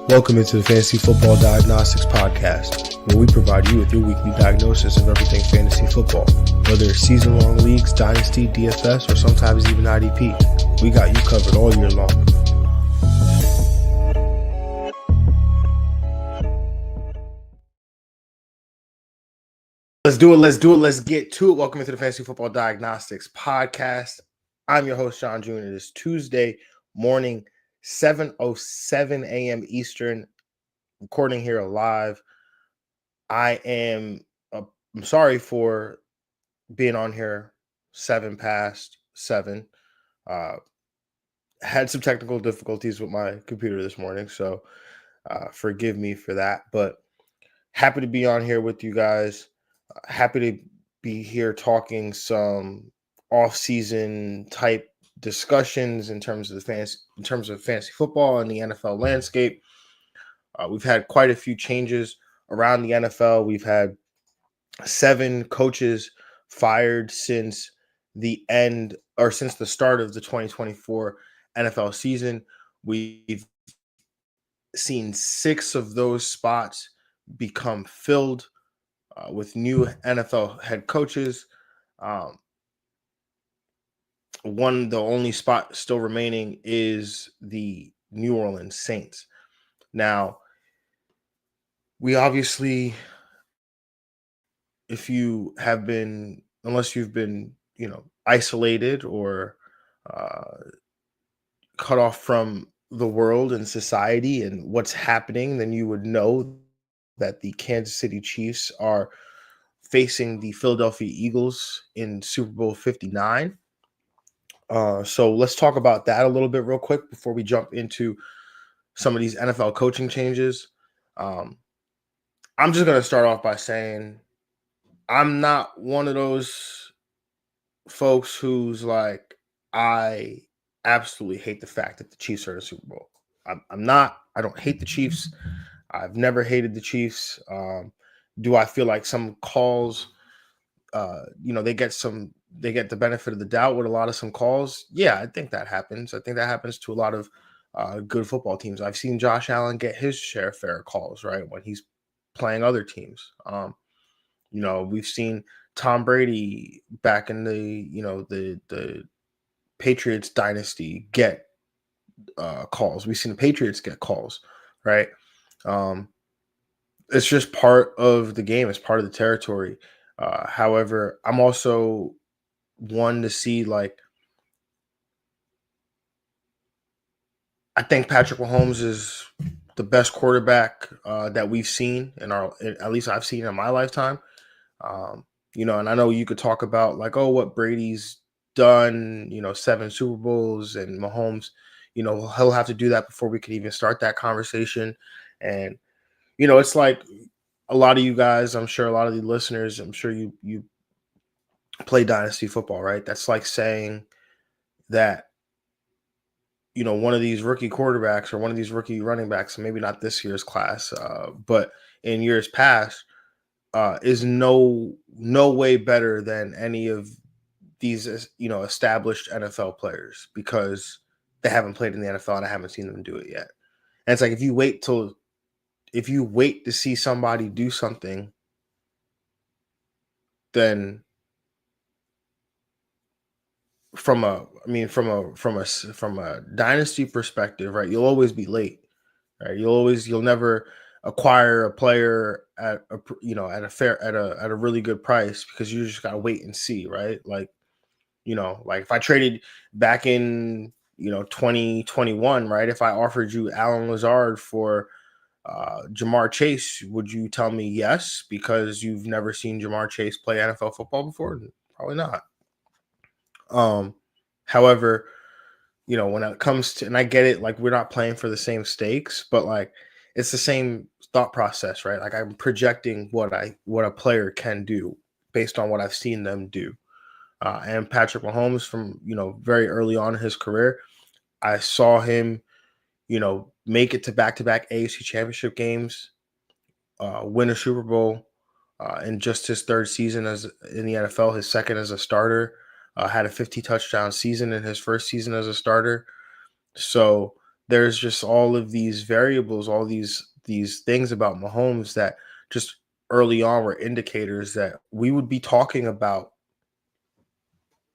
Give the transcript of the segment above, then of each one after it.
Welcome into the Fantasy Football Diagnostics Podcast, where we provide you with your weekly diagnosis of everything fantasy football. Whether it's season-long leagues, dynasty, DFS, or sometimes even IDP, we got you covered all year long. Let's do it. Let's get to it. Welcome into the Fantasy Football Diagnostics Podcast. I'm your host, Jon Jeune. It is Tuesday morning, 7:07 a.m. Eastern. Recording here live. I'm sorry for being on here 7:07. Had some technical difficulties with my computer this morning, so forgive me for that. But happy to be on here with you guys. Happy to be here talking some off-season type discussions in terms of fantasy football and the NFL landscape. We've had quite a few changes around the NFL. We've had 7 coaches fired since the start of the 2024 NFL season. We've seen 6 of those spots become filled with new NFL head coaches. The only spot still remaining is the New Orleans Saints. Now, we obviously, unless you've been, isolated or cut off from the world and society and what's happening, then you would know that the Kansas City Chiefs are facing the Philadelphia Eagles in Super Bowl 59. So let's talk about that a little bit real quick before we jump into some of these NFL coaching changes. I'm just going to start off by saying I'm not one of those folks who's like, I absolutely hate the fact that the Chiefs are in the Super Bowl. I'm not. I don't hate the Chiefs. I've never hated the Chiefs. Do I feel like some calls, they get the benefit of the doubt with a lot of some calls? Yeah, I think that happens. I think that happens to a lot of good football teams. I've seen Josh Allen get his share of fair calls, right, when he's playing other teams. We've seen Tom Brady back in the Patriots dynasty get calls. We've seen the Patriots get calls, right? It's just part of the game. It's part of the territory. However, I'm also one to see, I think Patrick Mahomes is the best quarterback that we've seen at least I've seen in my lifetime. And I know you could talk about what Brady's done, 7 Super Bowls, and Mahomes, he'll have to do that before we could even start that conversation. And, it's like a lot of you guys, I'm sure a lot of the listeners, I'm sure you play dynasty football, right? That's like saying that, one of these rookie quarterbacks or one of these rookie running backs, maybe not this year's class, but in years past, is no way better than any of these, established NFL players, because they haven't played in the NFL and I haven't seen them do it yet. And it's like, if you wait to see somebody do something, then from a dynasty perspective, right, you'll always be late, right? You'll never acquire a player at a really good price, because you just gotta wait and see, right? If I traded back in 2021, right? If I offered you Alan Lazard for Jamar Chase, would you tell me yes, because you've never seen Jamar Chase play NFL football before? Probably not. However, when it comes to, and I get it, we're not playing for the same stakes, but it's the same thought process, right? I'm projecting what a player can do based on what I've seen them do. And Patrick Mahomes, from very early on in his career, I saw him make it to back-to-back AFC championship games, win a Super Bowl in just his 3rd season in the NFL, his 2nd as a starter. Had a 50 touchdown season in his 1st season as a starter. So there's just all of these variables, all these things about Mahomes that just early on were indicators that we would be talking about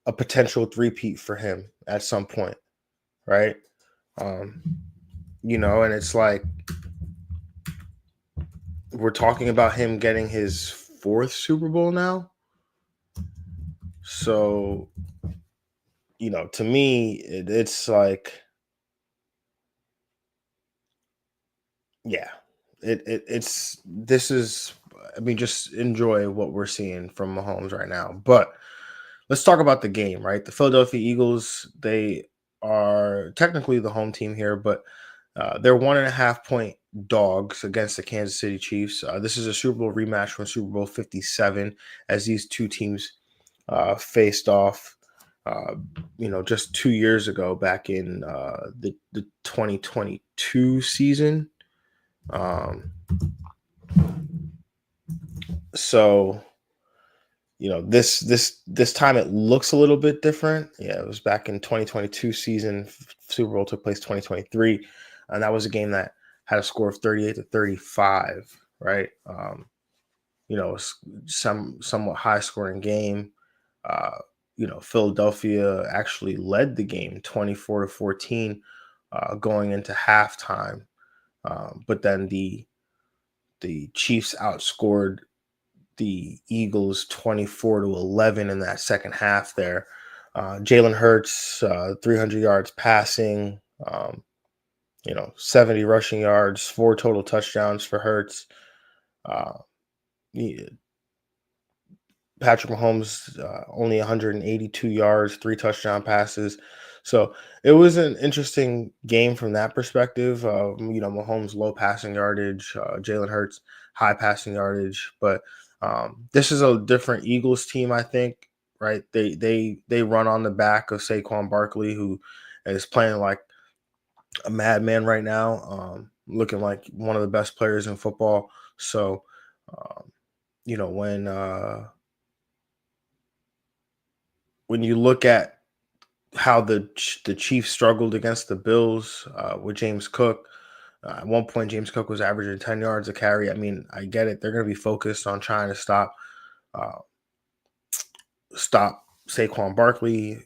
a potential three-peat for him at some point, right? Um, and it's like we're talking about him getting his fourth Super Bowl now. So, to me, it's like, yeah, it's this is. I mean, just enjoy what we're seeing from Mahomes right now. But let's talk about the game, right? The Philadelphia Eagles, they are technically the home team here, but they're 1.5 point dogs against the Kansas City Chiefs. This is a Super Bowl rematch from Super Bowl 57 as these two teams faced off, uh, just 2 years ago back in the 2022 season. Um, so this time it looks a little bit different. Yeah, it was back in 2022 season. Super Bowl took place 2023, and that was a game that had a score of 38-35, right? Somewhat high scoring game. uh Philadelphia actually led the game 24-14 going into halftime, but then the Chiefs outscored the Eagles 24-11 in that second half there. Jalen Hurts, 300 yards passing, 70 rushing yards, 4 total touchdowns for Hurts. Uh, Patrick Mahomes, only 182 yards, 3 touchdown passes. So it was an interesting game from that perspective. Mahomes low passing yardage, Jalen Hurts high passing yardage. But this is a different Eagles team, I think. Right? They run on the back of Saquon Barkley, who is playing like a madman right now, looking like one of the best players in football. So, um, when you look at how the Chiefs struggled against the Bills with James Cook. At one point, James Cook was averaging 10 yards a carry. I mean, I get it. They're going to be focused on trying to uh, stop Saquon Barkley,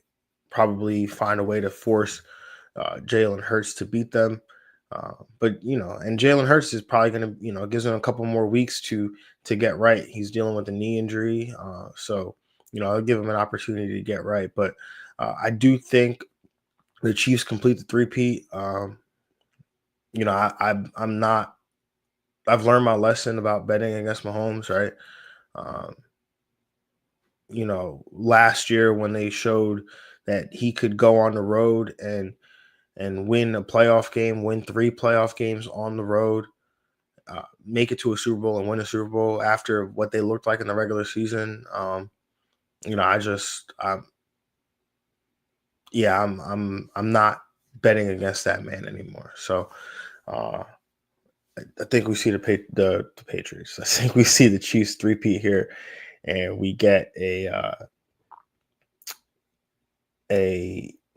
probably find a way to force Jalen Hurts to beat them. And Jalen Hurts is probably going to, gives him a couple more weeks to get right. He's dealing with a knee injury, so I'll give him an opportunity to get right. But I do think the Chiefs complete the three-peat. I'm not. I've learned my lesson about betting against Mahomes, right? Um, last year when they showed that he could go on the road and win a playoff game, win 3 playoff games on the road, make it to a Super Bowl and win a Super Bowl after what they looked like in the regular season. I just, I'm not betting against that man anymore. So, uh, I think we see the Patriots. I think we see the Chiefs three-peat here, and we get a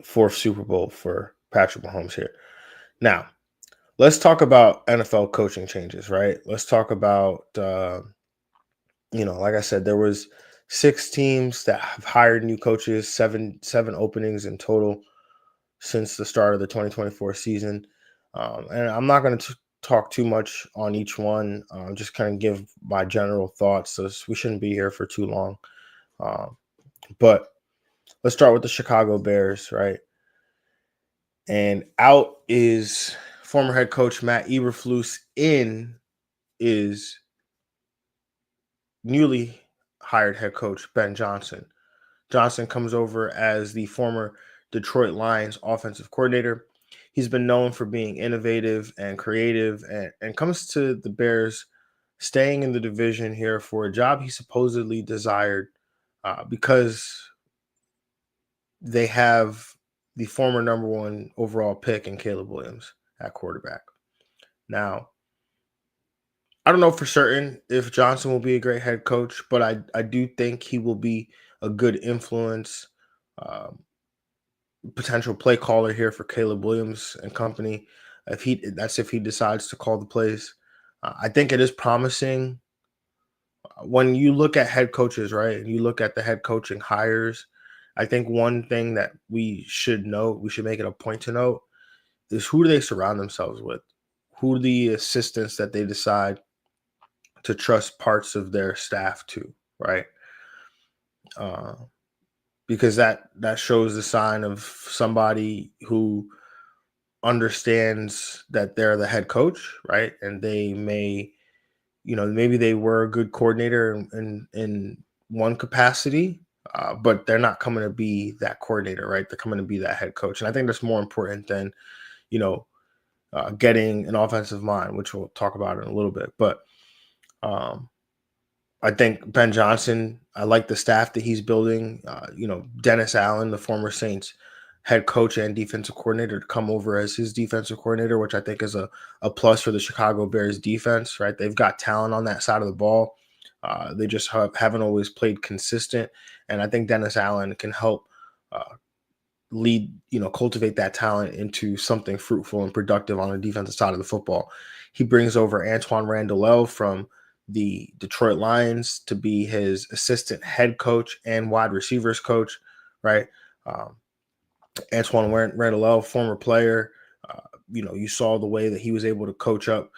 fourth Super Bowl for Patrick Mahomes here. Now, let's talk about NFL coaching changes, right? Let's talk about like I said, there was 6 teams that have hired new coaches, seven openings in total since the start of the 2024 season. And I'm not going to talk too much on each one, just kind of give my general thoughts. So we shouldn't be here for too long. But let's start with the Chicago Bears, right? And out is former head coach Matt Eberflus. In is newly hired head coach Ben Johnson. Johnson comes over as the former Detroit Lions offensive coordinator. He's been known for being innovative and creative, and comes to the Bears staying in the division here for a job he supposedly desired, because they have the former number 1 overall pick in Caleb Williams at quarterback. Now, I don't know for certain if Johnson will be a great head coach, but I do think he will be a good influence, um, potential play caller here for Caleb Williams and company. If he decides to call the plays, I think it is promising. When you look at head coaches, right, and you look at the head coaching hires, I think one thing that we should note, we should make it a point to note, is who do they surround themselves with? Who are the assistants that they decide to trust parts of their staff to, right? Uh, because that shows the sign of somebody who understands that they're the head coach, right? And they may, maybe they were a good coordinator in one capacity, but they're not coming to be that coordinator, right? They're coming to be that head coach, and I think that's more important than you know getting an offensive mind, which we'll talk about in a little bit. But um, I think Ben Johnson, I like the staff that he's building. Dennis Allen, the former Saints head coach and defensive coordinator, to come over as his defensive coordinator, which I think is a plus for the Chicago Bears defense, right? They've got talent on that side of the ball. They just haven't always played consistent. And I think Dennis Allen can help uh, lead, cultivate that talent into something fruitful and productive on the defensive side of the football. He brings over Antoine Randall from the Detroit Lions to be his assistant head coach and wide receivers coach, right? Um, Antoine Randall, former player, you saw the way that he was able to coach up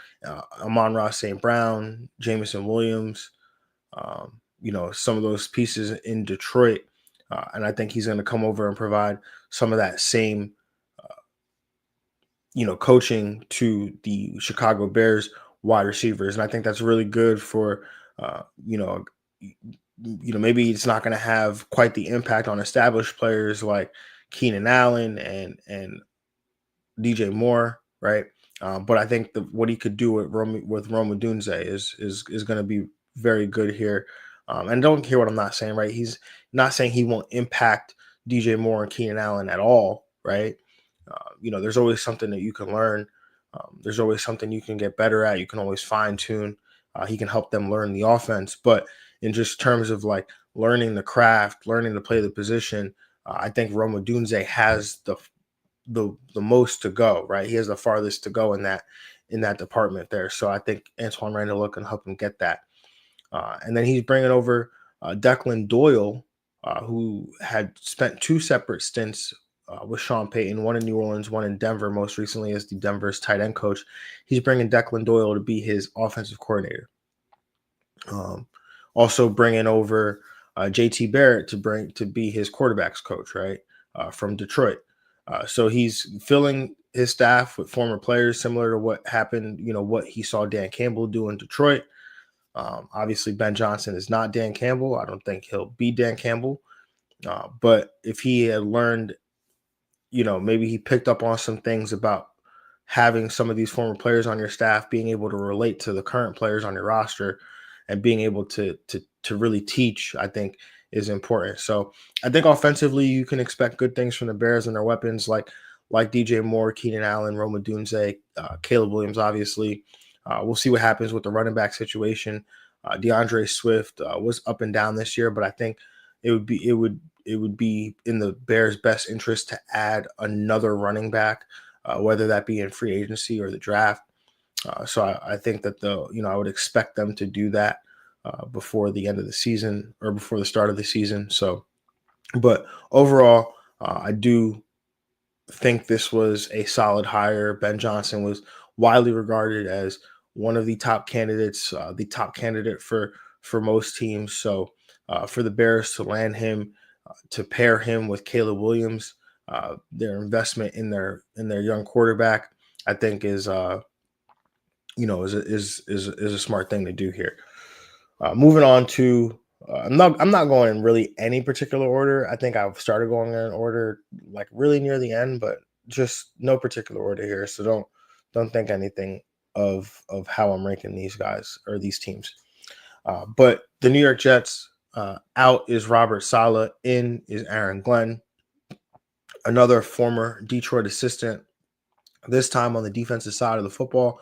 Amon-Ra St. Brown, Jameson Williams, some of those pieces in Detroit. And I think he's going to come over and provide some of that same, coaching to the Chicago Bears wide receivers. And I think that's really good for, uh, you know, maybe it's not going to have quite the impact on established players like Keenan Allen and DJ Moore, right? But I think what he could do with Roma Dunze is going to be very good here. And don't hear what I'm not saying, right? He's not saying he won't impact DJ Moore and Keenan Allen at all, right? There's always something that you can learn. There's always something you can get better at. You can always fine tune. He can help them learn the offense, but in just terms of like learning the craft, learning to play the position, I think Roma Dunze has the most to go, right? He has the farthest to go in that department there. So I think Antoine Randall can help him get that. And then he's bringing over Declan Doyle, who had spent two separate stints with Sean Payton, one in New Orleans, one in Denver, most recently as the Denver's tight end coach. He's bringing Declan Doyle to be his offensive coordinator. Um, Also bringing over JT Barrett to be his quarterbacks coach, right, from Detroit. So he's filling his staff with former players, similar to what happened, what he saw Dan Campbell do in Detroit. Obviously, Ben Johnson is not Dan Campbell. I don't think he'll be Dan Campbell. But if he had learned, maybe he picked up on some things about having some of these former players on your staff, being able to relate to the current players on your roster, and being able to really teach, I think is important. So I think offensively, you can expect good things from the Bears and their weapons like DJ Moore, Keenan Allen, Roma Dunze, Caleb Williams. Obviously, we'll see what happens with the running back situation. DeAndre Swift was up and down this year, but I think it would be in the Bears' best interest to add another running back, whether that be in free agency or the draft. So I think that I would expect them to do that before the end of the season or before the start of the season. So, but overall, I do think this was a solid hire. Ben Johnson was widely regarded as one of the top candidates, the top candidate for most teams. So, for the Bears to land him, to pair him with Caleb Williams, their investment in their young quarterback, I think is a smart thing to do here. Moving on to, I'm not going in really any particular order. I think I've started going in an order like really near the end, but just no particular order here. So don't think anything of how I'm ranking these guys or these teams. But the New York Jets, out is Robert Saleh, in is Aaron Glenn, another former Detroit assistant, this time on the defensive side of the football,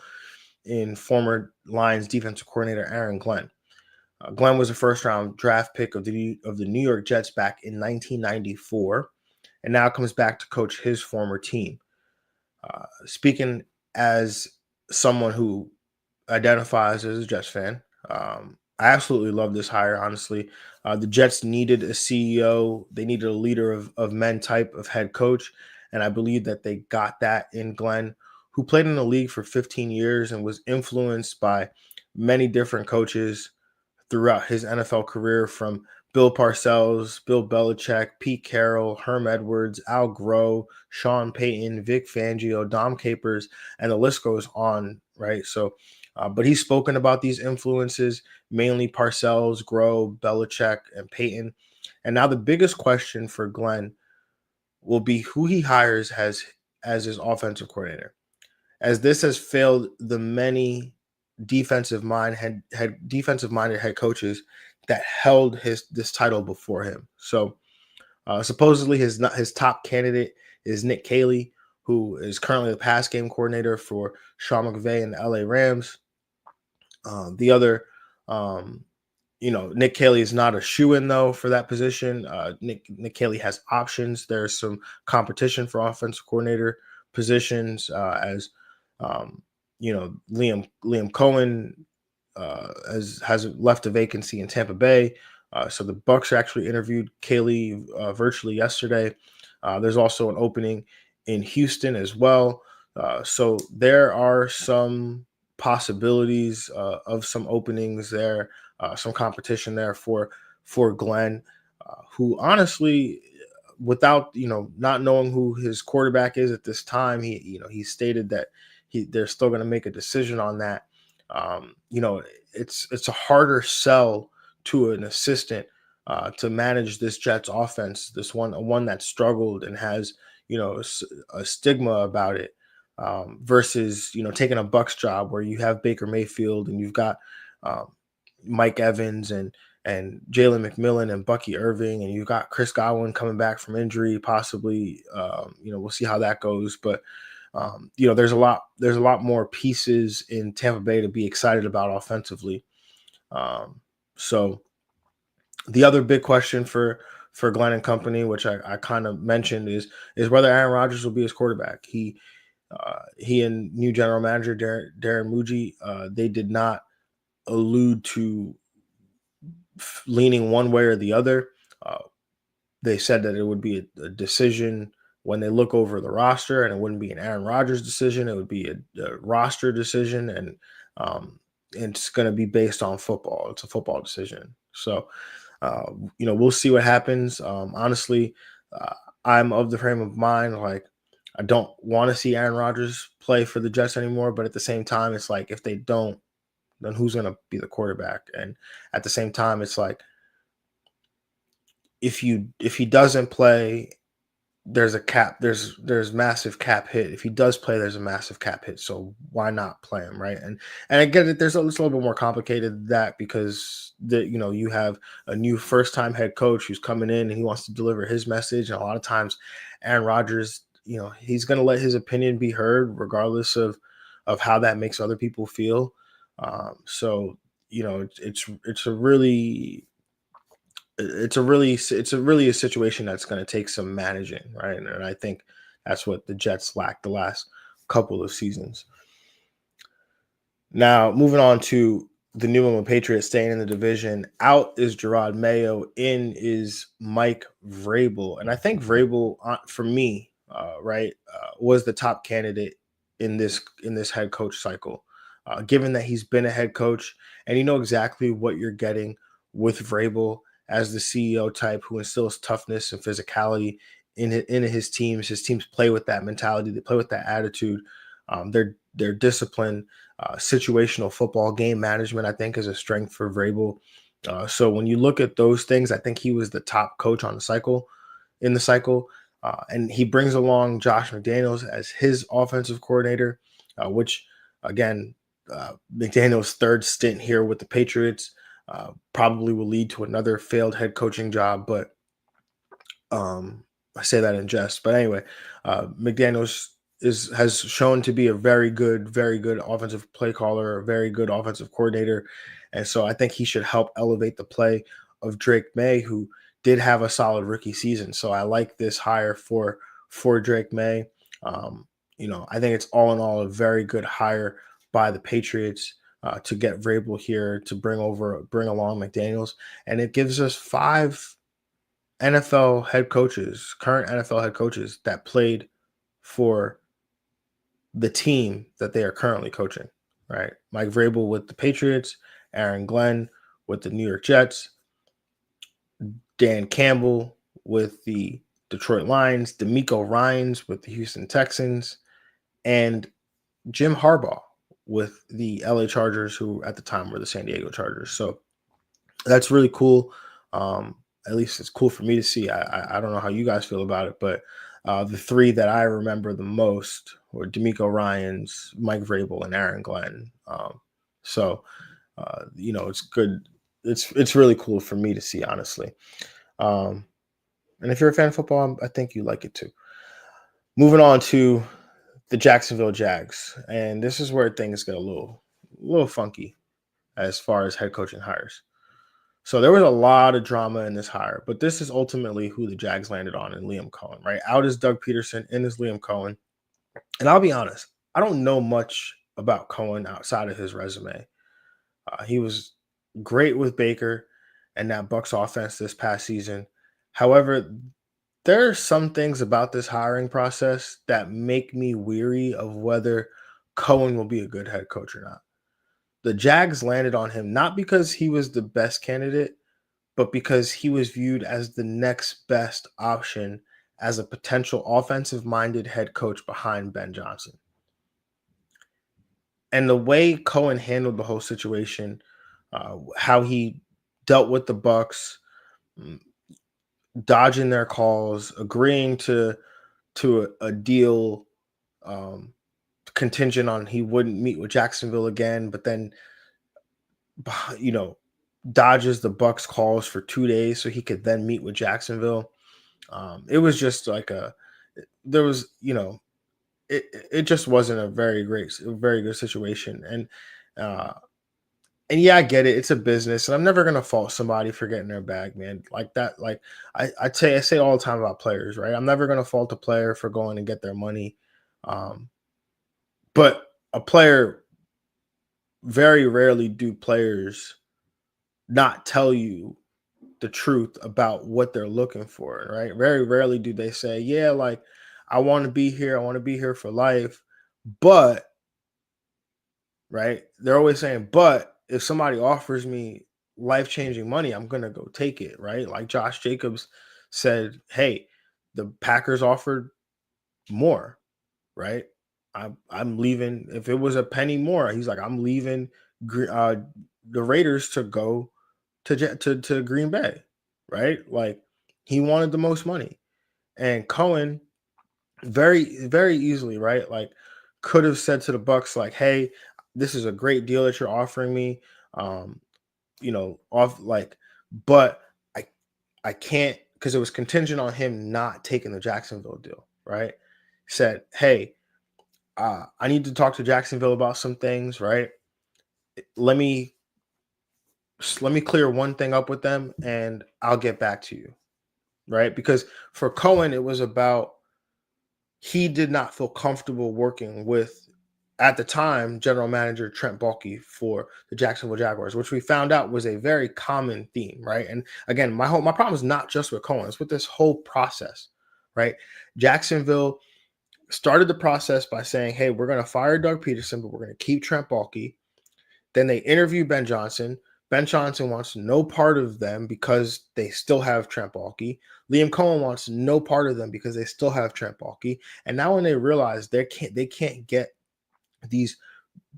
in former Lions defensive coordinator Aaron Glenn. Glenn was a first-round draft pick of the New York Jets back in 1994, and now comes back to coach his former team. Speaking as someone who identifies as a Jets fan, I absolutely love this hire, honestly. The Jets needed a CEO, they needed a leader of men type of head coach. And I believe that they got that in Glenn, who played in the league for 15 years and was influenced by many different coaches throughout his NFL career, from Bill Parcells, Bill Belichick, Pete Carroll, Herm Edwards, Al Groh, Sean Payton, Vic Fangio, Dom Capers, and the list goes on, right? So, but he's spoken about these influences, mainly Parcells, Groh, Belichick, and Payton. And now the biggest question for Glenn will be who he hires as his offensive coordinator, as this has failed the many defensive minded head coaches that held this title before him. So supposedly his top candidate is Nick Caley, who is currently the pass game coordinator for Sean McVay and the LA Rams. The other, Nick Caley is not a shoe-in though for that position. Nick Caley has options. There's some competition for offensive coordinator positions, as um, Liam Cohen has left a vacancy in Tampa Bay. So the Bucks actually interviewed Caley virtually yesterday. There's also an opening in Houston as well. So there are some possibilities of some openings there, some competition there for Glenn, who honestly, without not knowing who his quarterback is at this time, he stated that they're still going to make a decision on that. It's a harder sell to an assistant to manage this Jets offense, this one that struggled and has a stigma about it, versus taking a Bucks job where you have Baker Mayfield and you've got um, Mike Evans and Jalen McMillan and Bucky Irving, and you've got Chris Godwin coming back from injury, possibly. We'll see how that goes, but there's a lot more pieces in Tampa Bay to be excited about offensively. So the other big question for Glenn and company, which I kind of mentioned, is whether Aaron Rodgers will be his quarterback. He and new general manager Darren Muji, they did not allude to leaning one way or the other. Uh, they said that it would be a decision when they look over the roster, and it wouldn't be an Aaron Rodgers decision. It would be a roster decision, and it's going to be based on football. It's a football decision. So, we'll see what happens. Honestly, uh, I'm of the frame of mind, like, I don't want to see Aaron Rodgers play for the Jets anymore, but at the same time, it's like, if they don't, then who's going to be the quarterback? And at the same time, it's like, if he doesn't play, there's a cap, there's massive cap hit. If he does play, there's a massive cap hit. So why not play him, right? And I get it. It's a little bit more complicated than that, because you have a new first time head coach who's coming in and he wants to deliver his message. And a lot of times, Aaron Rodgers, he's going to let his opinion be heard regardless of how that makes other people feel. So it's a really a situation that's going to take some managing, right? And I think that's what the Jets lacked the last couple of seasons. Now, moving on to the New England Patriots staying in the division. Out is Gerard Mayo. In is Mike Vrabel. And I think Vrabel, for me, was the top candidate in this head coach cycle, given that he's been a head coach and you know exactly what you're getting with Vrabel as the CEO type who instills toughness and physicality in his teams. His teams play with that mentality. They play with that attitude. They're disciplined. Situational football, game management, I think, is a strength for Vrabel. So when you look at those things, I think he was the top coach on the cycle, and he brings along Josh McDaniels as his offensive coordinator, which again, McDaniels' third stint here with the Patriots probably will lead to another failed head coaching job, but I say that in jest. But anyway, McDaniels has shown to be a very good offensive play caller, a very good offensive coordinator, and so I think he should help elevate the play of Drake May, who did have a solid rookie season. So I like this hire for Drake May. I think it's all in all a very good hire by the Patriots to get Vrabel here to bring along McDaniels, and it gives us 5 NFL head coaches, current NFL head coaches that played for the team that they are currently coaching. Right, Mike Vrabel with the Patriots, Aaron Glenn with the New York Jets, Dan Campbell with the Detroit Lions, D'Amico Ryans with the Houston Texans, and Jim Harbaugh with the LA Chargers, who at the time were the San Diego Chargers. So that's really cool. At least it's cool for me to see. I don't know how you guys feel about it, but the 3 that I remember the most were D'Amico Ryans, Mike Vrabel, and Aaron Glenn. It's good. It's really cool for me to see, honestly. And if you're a fan of football, I think you like it too. Moving on to the Jacksonville Jags, and this is where things get a little funky as far as head coaching hires. So there was a lot of drama in this hire, but this is ultimately who the Jags landed on in Liam Cohen, right? Out is Doug Peterson, in is Liam Cohen. And I'll be honest, I don't know much about Cohen outside of his resume. He was great with Baker and that Bucs offense this past season. However, there are some things about this hiring process that make me weary of whether Cohen will be a good head coach or not. The Jags landed on him not because he was the best candidate, but because he was viewed as the next best option as a potential offensive-minded head coach behind Ben Johnson. And the way Cohen handled the whole situation, how he dealt with the Bucs, dodging their calls, agreeing to a deal contingent on he wouldn't meet with Jacksonville again, but then dodges the Bucs calls for 2 days so he could then meet with Jacksonville. It was just like it just wasn't a very good situation. And yeah, I get it. It's a business, and I'm never gonna fault somebody for getting their bag, man. Like that. Like I say all the time about players, right? I'm never gonna fault a player for going and get their money, but a player, very rarely do players not tell you the truth about what they're looking for, right? Very rarely do they say, "Yeah, like I want to be here. I want to be here for life," but right? They're always saying, but if somebody offers me life-changing money, I'm gonna go take it, right? Like Josh Jacobs said, hey, the Packers offered more, right? I'm leaving. If it was a penny more, he's like, I'm leaving the Raiders to go to Green Bay, right? Like he wanted the most money. And Cohen very, very easily, right? Like could have said to the Bucks, like, hey, this is a great deal that you're offering me. Um, but I can't because it was contingent on him not taking the Jacksonville deal, right? Said, hey, I need to talk to Jacksonville about some things, right? Let me clear one thing up with them and I'll get back to you, right? Because for Cohen, it was about he did not feel comfortable working with, at the time, general manager Trent Baalke for the Jacksonville Jaguars, which we found out was a very common theme, right? And again, my problem is not just with Cohen, it's with this whole process, right? Jacksonville started the process by saying, hey, we're going to fire Doug Peterson, but we're going to keep Trent Baalke. Then they interview Ben Johnson. Ben Johnson wants no part of them because they still have Trent Baalke. Liam Cohen wants no part of them because they still have Trent Baalke. And now when they realize they can't get these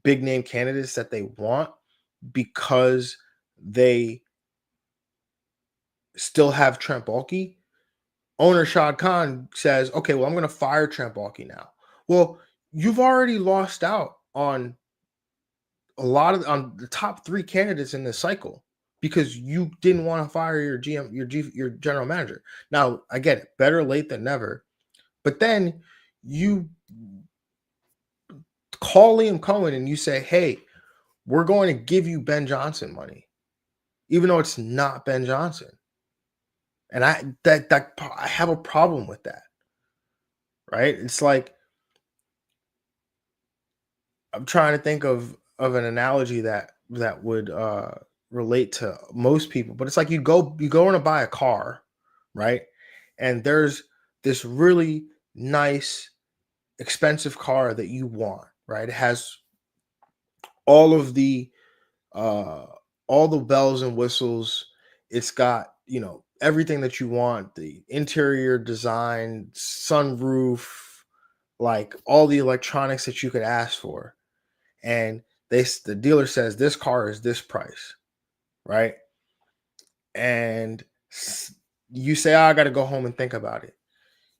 big name candidates that they want because they still have Trent Baalke, owner Shad Khan says, okay, well, I'm going to fire Trent Baalke now. Well, you've already lost out on on the top 3 candidates in this cycle because you didn't want to fire your GM, your general manager. Now, I get it, better late than never. But then you call Liam Cohen and you say, hey, we're going to give you Ben Johnson money, even though it's not Ben Johnson. And I have a problem with that, right? It's like I'm trying to think of an analogy that would relate to most people, but it's like you go in to buy a car, right? And there's this really nice expensive car that you want, right? It has all of the uh all the bells and whistles. It's got, everything that you want, the interior design, sunroof, like all the electronics that you could ask for. And the dealer says this car is this price, right? And you say, "Oh, I got to go home and think about it."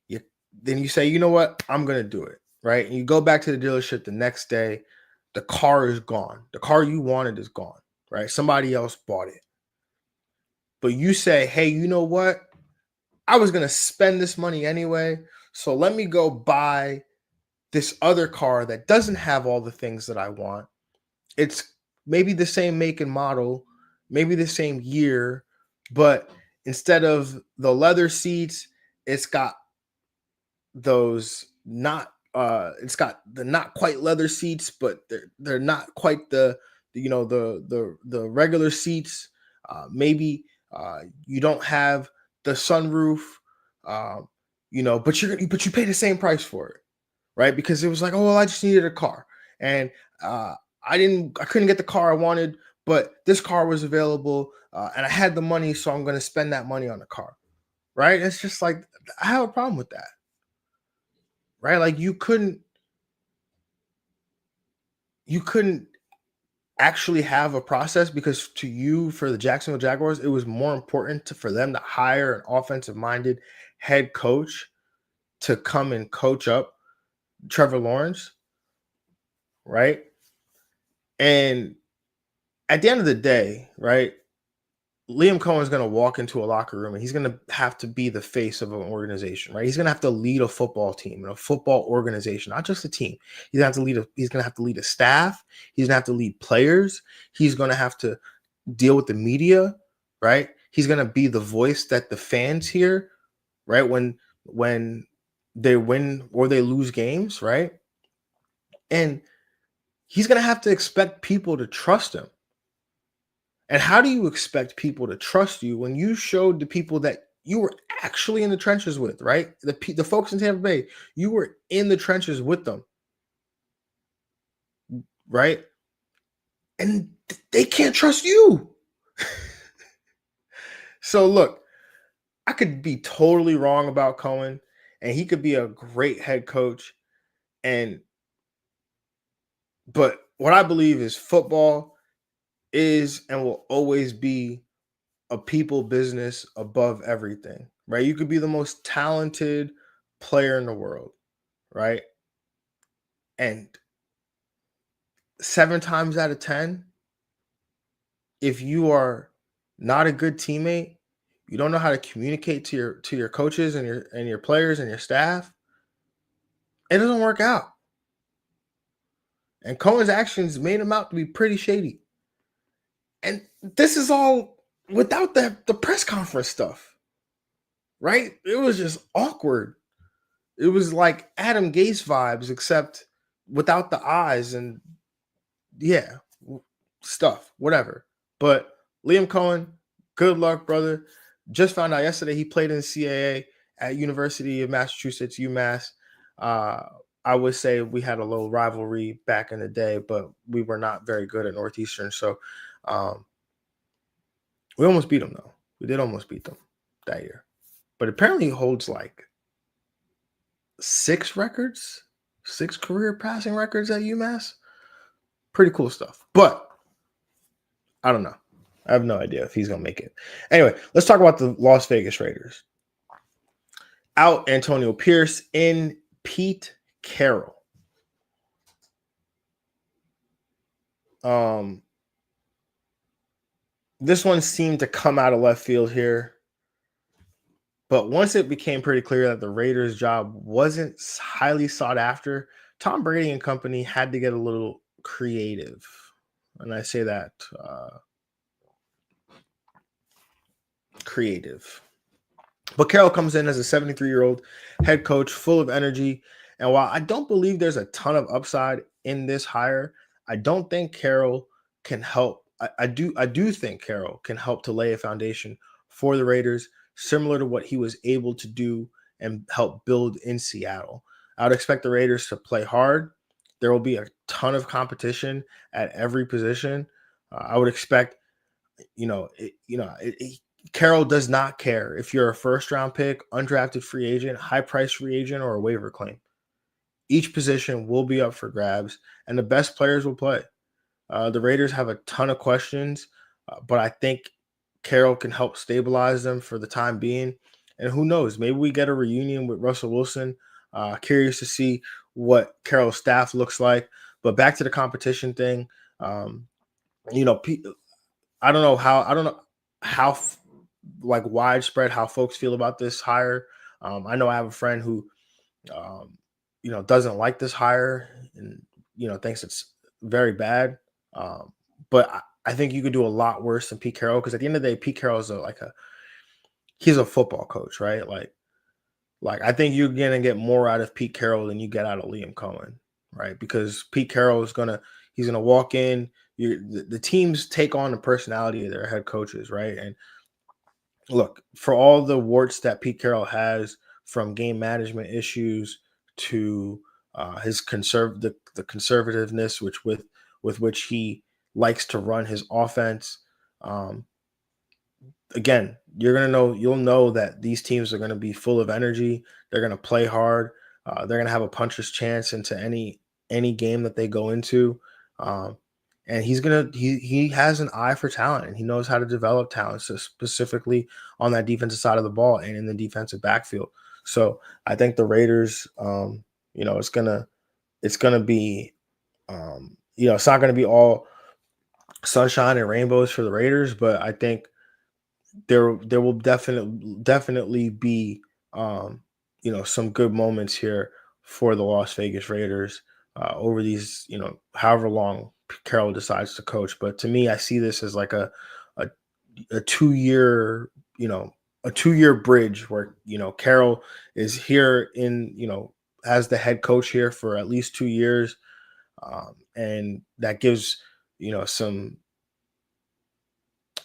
You Then you say, "You know what? I'm going to do it." Right? And you go back to the dealership the next day, the car is gone. The car you wanted is gone, right? Somebody else bought it. But you say, "Hey, you know what? I was going to spend this money anyway, so let me go buy this other car that doesn't have all the things that I want. It's maybe the same make and model, maybe the same year, but instead of the leather seats, it's got those not it's got the not quite leather seats, but they're not quite the regular seats. Maybe you don't have the sunroof, um, but you pay the same price for it, right? Because it was like, oh well, I just needed a car, and uh, I couldn't get the car I wanted, but this car was available, and I had the money, so I'm going to spend that money on the car, right? It's just like I have a problem with that, right? Like you couldn't actually have a process, because to you, for the Jacksonville Jaguars, it was more important for them to hire an offensive minded head coach to come and coach up Trevor Lawrence, right? And at the end of the day, right, Liam Cohen's going to walk into a locker room and he's going to have to be the face of an organization, right? He's going to have to lead a football team and a football organization, not just a team. He's going to have to lead a staff. He's going to have to lead players. He's going to have to deal with the media, right? He's going to be the voice that the fans hear, right? When they win or they lose games, right? And he's going to have to expect people to trust him. And how do you expect people to trust you when you showed the people that you were actually in the trenches with, right? The folks in Tampa Bay, you were in the trenches with them, right? And they can't trust you. So look, I could be totally wrong about Cohen, and he could be a great head coach. And but what I believe is football is and will always be a people business above everything, right? You could be the most talented player in the world, right? And 7 times out of 10, if you are not a good teammate, you don't know how to communicate to your coaches and your players and your staff, it doesn't work out. And Cohen's actions made him out to be pretty shady. And this is all without the press conference stuff, right? It was just awkward. It was like Adam Gase vibes, except without the eyes and yeah, stuff, whatever. But Liam Cohen, good luck, brother. Just found out yesterday he played in CAA at University of Massachusetts, UMass. Uh, I would say we had a little rivalry back in the day, but we were not very good at Northeastern. So um, we almost beat them, though. We did almost beat them that year. But apparently he holds like 6 career passing records at UMass. Pretty cool stuff. But I don't know. I have no idea if he's going to make it. Anyway, let's talk about the Las Vegas Raiders. Out Antonio Pierce, in Pete Carroll. This one seemed to come out of left field here. But once it became pretty clear that the Raiders' job wasn't highly sought after, Tom Brady and company had to get a little creative. And I say that creative. But Carroll comes in as a 73-year-old head coach, full of energy. And while I don't believe there's a ton of upside in this hire, I don't think Carroll can help. I do think Carroll can help to lay a foundation for the Raiders, similar to what he was able to do and help build in Seattle. I would expect the Raiders to play hard. There will be a ton of competition at every position. I would expect Carroll does not care if you're a first round pick, undrafted free agent, high price free agent, or a waiver claim. Each position will be up for grabs, and the best players will play. The Raiders have a ton of questions, but I think Carroll can help stabilize them for the time being. And who knows? Maybe we get a reunion with Russell Wilson. Curious to see what Carroll's staff looks like. But back to the competition thing. Um, you know, I don't know how like widespread how folks feel about this hire. I know I have a friend who um, doesn't like this hire and thinks it's very bad. Um, but I think you could do a lot worse than Pete Carroll, because at the end of the day, Pete Carroll is he's a football coach, right? Like I think you're gonna get more out of Pete Carroll than you get out of Liam Cohen, right? Because Pete Carroll he's gonna walk in. The teams take on the personality of their head coaches, right? And look, for all the warts that Pete Carroll has, from game management issues to his the conservativeness with which he likes to run his offense. Um, Again, you'll know that these teams are going to be full of energy. They're going to play hard. They're going to have a puncher's chance into any game that they go into. Um, and he has an eye for talent, and he knows how to develop talent, so specifically on that defensive side of the ball and in the defensive backfield. So I think the Raiders, it's gonna be, it's not gonna be all sunshine and rainbows for the Raiders, but I think there will definitely be some good moments here for the Las Vegas Raiders over these however long Carroll decides to coach. But to me, I see this as like a, a 2 year a 2 year bridge where Carroll is here as the head coach here for at least 2 years, and that gives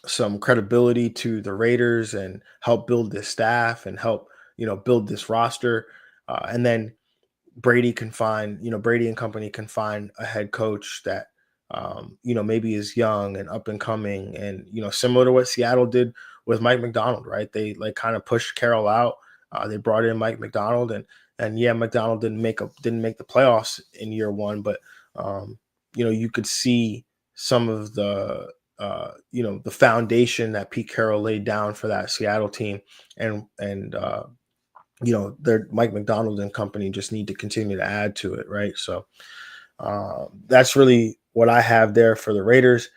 some credibility to the Raiders and help build this staff and help build this roster, and then Brady and company can find a head coach that maybe is young and up and coming, and similar to what Seattle did with Mike McDonald, right? They like kind of pushed Carroll out. They brought in Mike McDonald, and yeah, McDonald didn't make the playoffs in year one, but you could see some of the foundation that Pete Carroll laid down for that Seattle team, and their Mike McDonald and company just need to continue to add to it, right? So that's really what I have there for the Raiders.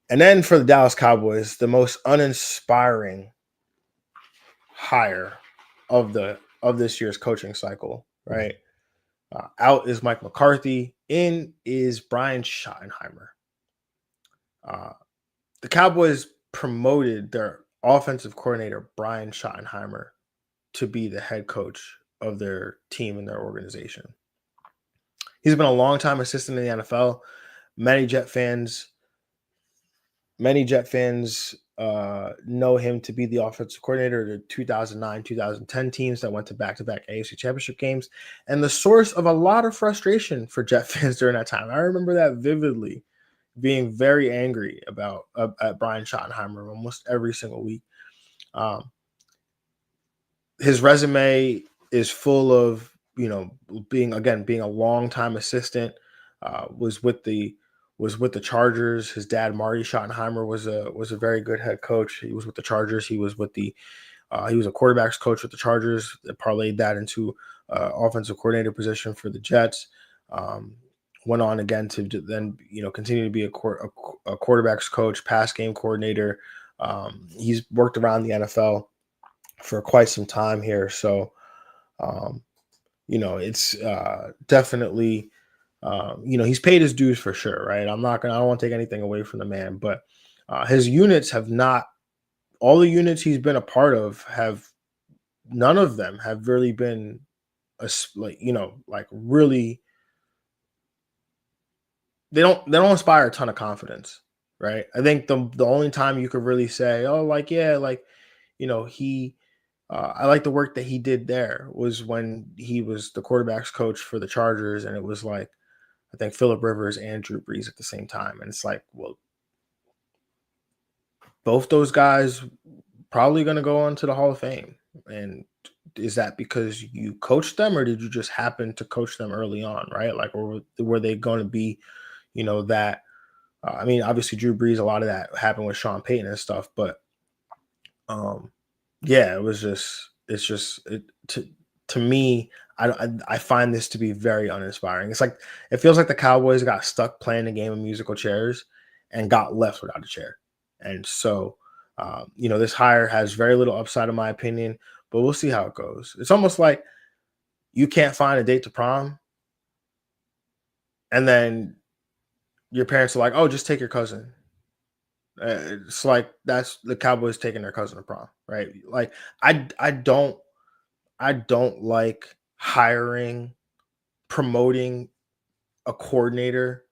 And then for the Dallas Cowboys, the most uninspiring hire of this year's coaching cycle, right? Out is Mike McCarthy. In is Brian Schottenheimer. The Cowboys promoted their offensive coordinator, Brian Schottenheimer, to be the head coach of their team and their organization. He's been a long-time assistant in the NFL. Many Jet fans know him to be the offensive coordinator of the 2009, 2010 teams that went to back-to-back AFC Championship games, and the source of a lot of frustration for Jet fans during that time. I remember that vividly, being very angry at Brian Schottenheimer almost every single week. His resume is full of being a long-time assistant. Was with the Chargers. His dad, Marty Schottenheimer, was a very good head coach. He was with the Chargers. He was a quarterbacks coach with the Chargers that parlayed that into offensive coordinator position for the Jets. Went on again to then continue to be a quarterbacks coach, pass game coordinator. He's worked around the NFL for quite some time here, so it's definitely. He's paid his dues for sure, right? I don't want to take anything away from the man, but his units have not all the units he's been a part of have none of them have really been like like really they don't inspire a ton of confidence, right? I think the only time you could really say, oh, like yeah, like he I like the work that he did there was when he was the quarterbacks coach for the Chargers, and it was like I think Philip Rivers and Drew Brees at the same time, and it's like, well, both those guys probably going to go on to the Hall of Fame, and is that because you coached them, or did you just happen to coach them early on, right? Like, or were they going to be, that I mean, obviously Drew Brees, a lot of that happened with Sean Payton and stuff, but um, yeah, it's just to me, I find this to be very uninspiring. It's like it feels like the Cowboys got stuck playing a game of musical chairs and got left without a chair, and so this hire has very little upside in my opinion, but we'll see how it goes. It's almost like you can't find a date to prom, and then your parents are like, "Oh, just take your cousin." It's like that's the Cowboys taking their cousin to prom, right? Like I don't like hiring, promoting a coordinator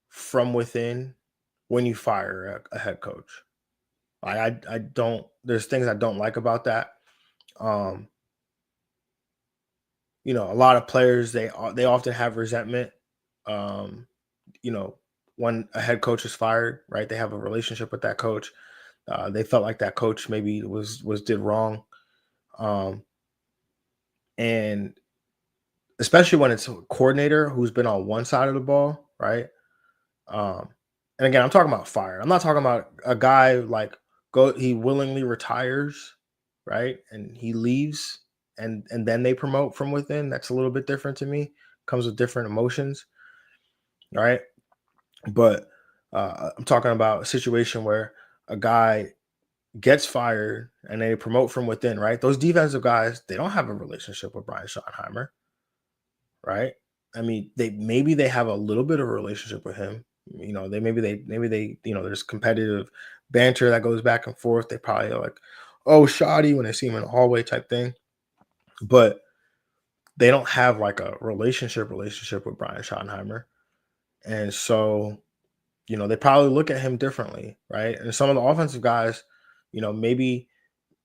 from within when you fire a head coach. Like I don't. There's things I don't like about that. Um, a lot of players they often have resentment. Um, you know, when a head coach is fired, right? They have a relationship with that coach. They felt like that coach maybe was did wrong, um, and especially when it's a coordinator who's been on one side of the ball, right? Um, and again, I'm talking about fire. I'm not talking about a guy like he willingly retires, right? And he leaves and then they promote from within. That's a little bit different to me. Comes with different emotions, right? But I'm talking about a situation where a guy gets fired and they promote from within, right? Those defensive guys, they don't have a relationship with Brian Schottenheimer, right? I mean, they have a little bit of a relationship with him. Maybe they there's competitive banter that goes back and forth. They probably are like, oh, shoddy when they see him in the hallway type thing. But they don't have like a relationship with Brian Schottenheimer. And so, they probably look at him differently, right? And some of the offensive guys, maybe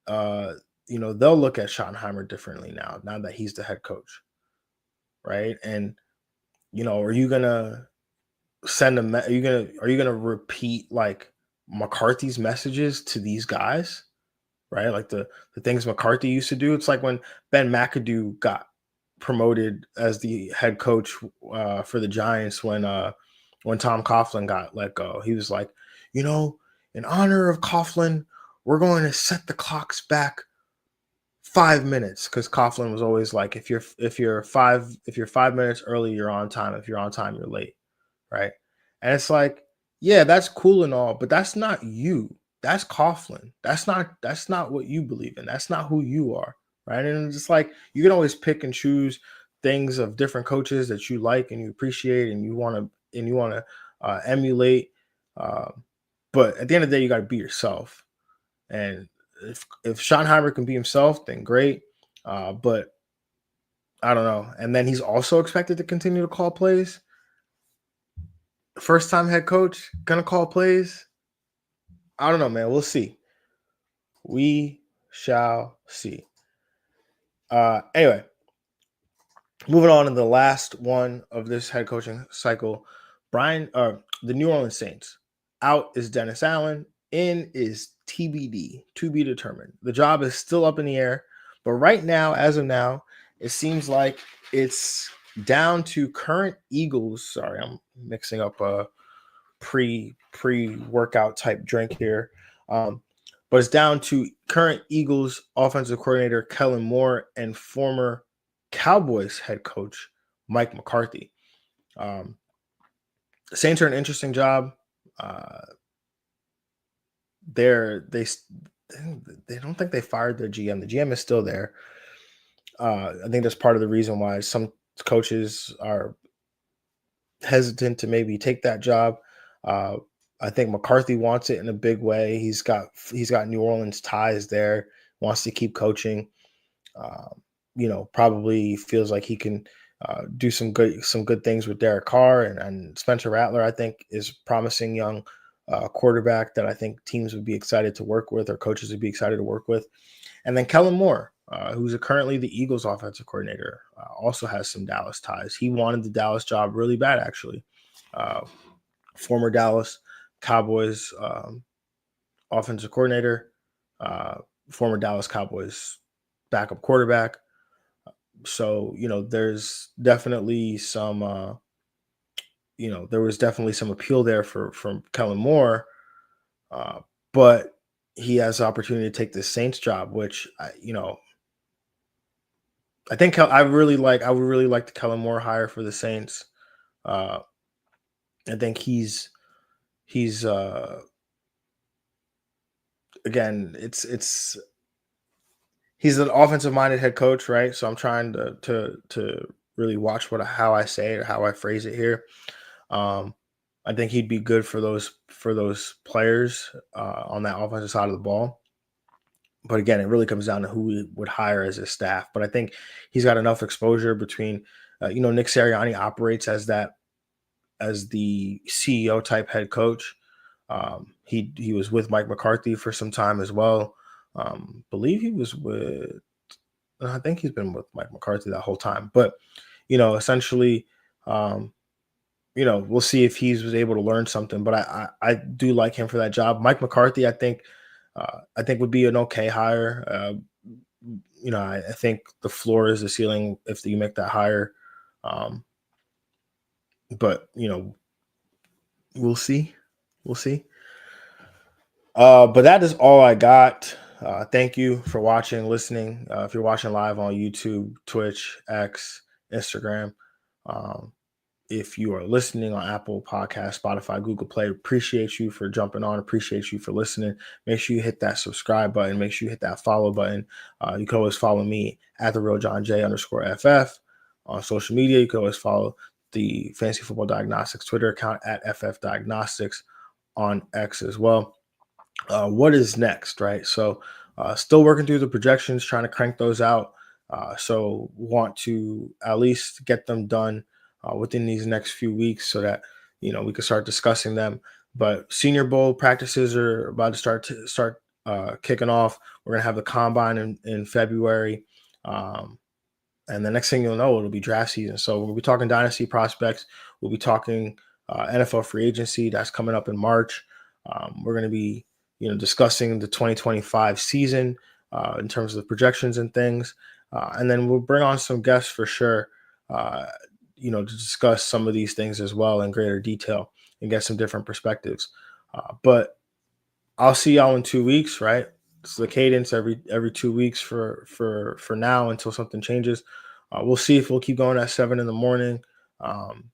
uh, they'll look at Schottenheimer differently now that he's the head coach, right? And are you gonna are you gonna repeat like McCarthy's messages to these guys, right? Like the things McCarthy used to do. It's like when Ben McAdoo got promoted as the head coach for the Giants when Tom Coughlin got let go. He was like, in honor of Coughlin, we're going to set the clocks back 5 minutes, because Coughlin was always like, if you're 5 minutes early, you're on time. If you're on time, you're late, right? And it's like, yeah, that's cool and all, but that's not you. That's Coughlin. That's not what you believe in. That's not who you are, right? And it's just like you can always pick and choose things of different coaches that you like and you appreciate and you want to emulate. Um, but at the end of the day, you got to be yourself. And if Schottenheimer can be himself, then great. But I don't know. And then he's also expected to continue to call plays. First time head coach gonna call plays. I don't know, man. We'll see. We shall see. Anyway, moving on to the last one of this head coaching cycle. The New Orleans Saints. Out is Dennis Allen. In is TBD, to be determined. The job is still up in the air, but right now, as of now, it seems like it's down to current Eagles. Sorry, I'm mixing up a pre workout type drink here. But it's down to current Eagles offensive coordinator Kellen Moore and former Cowboys head coach Mike McCarthy. Um, the Saints are an interesting job. Uh, they're they don't think they fired their GM. The GM is still there. I think that's part of the reason why some coaches are hesitant to maybe take that job. Uh, I think McCarthy wants it in a big way. He's got New Orleans ties there. Wants to keep coaching. Um, probably feels like he can do some good things with Derek Carr and Spencer Rattler. I think is promising young quarterback that I think teams would be excited to work with or coaches would be excited to work with. And then Kellen Moore, who's currently the Eagles offensive coordinator, also has some Dallas ties. He wanted the Dallas job really bad, actually. Uh, Former Dallas Cowboys offensive coordinator, uh, former Dallas Cowboys backup quarterback. So there's definitely some there was definitely some appeal there for from Kellen Moore, uh, but he has the opportunity to take the Saints job, which I think I would really like the Kellen Moore hire for the Saints. Uh, I think he's again he's an offensive minded head coach, right? So I'm trying to really watch how I say it or how I phrase it here. Um, I think he'd be good for those players on that offensive side of the ball. But again, it really comes down to who he would hire as his staff. But I think he's got enough exposure between, Nick Sirianni operates as the CEO type head coach. He was with Mike McCarthy for some time as well. Believe he was with. I think he's been with Mike McCarthy that whole time. But essentially, um, we'll see if he was able to learn something. But I do like him for that job. Mike McCarthy, I think would be an okay hire. I think the floor is the ceiling if you make that hire. Um, but we'll see. We'll see. But that is all I got. Thank you for watching, listening. If you're watching live on YouTube, Twitch, X, Instagram, um, if you are listening on Apple Podcast, Spotify, Google Play, appreciate you for jumping on. Appreciate you for listening. Make sure you hit that subscribe button. Make sure you hit that follow button. You can always follow me at the real Jon J _FF on social media. You can always follow the Fantasy Football Diagnostics Twitter account at FF Diagnostics on X as well. What is next, right? So, still working through the projections, trying to crank those out. So, want to at least get them done within these next few weeks so that we can start discussing them. But Senior Bowl practices are about to start kicking off. We're gonna have the combine in February. Um, and the next thing you'll know, it'll be draft season. So we'll be talking dynasty prospects. We'll be talking NFL free agency that's coming up in March. We're going to be, discussing the 2025 season in terms of the projections and things. And then we'll bring on some guests for sure, uh, to discuss some of these things as well in greater detail and get some different perspectives. But I'll see y'all in 2 weeks, right? It's the cadence every 2 weeks for now until something changes. We'll see if we'll keep going at 7 in the morning. Um,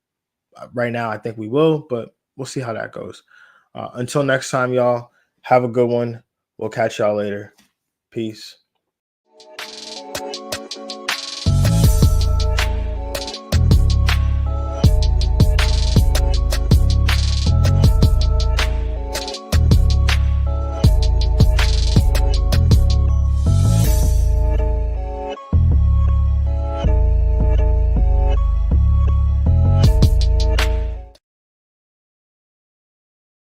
right now, I think we will, but we'll see how that goes. Until next time, y'all, have a good one. We'll catch y'all later. Peace.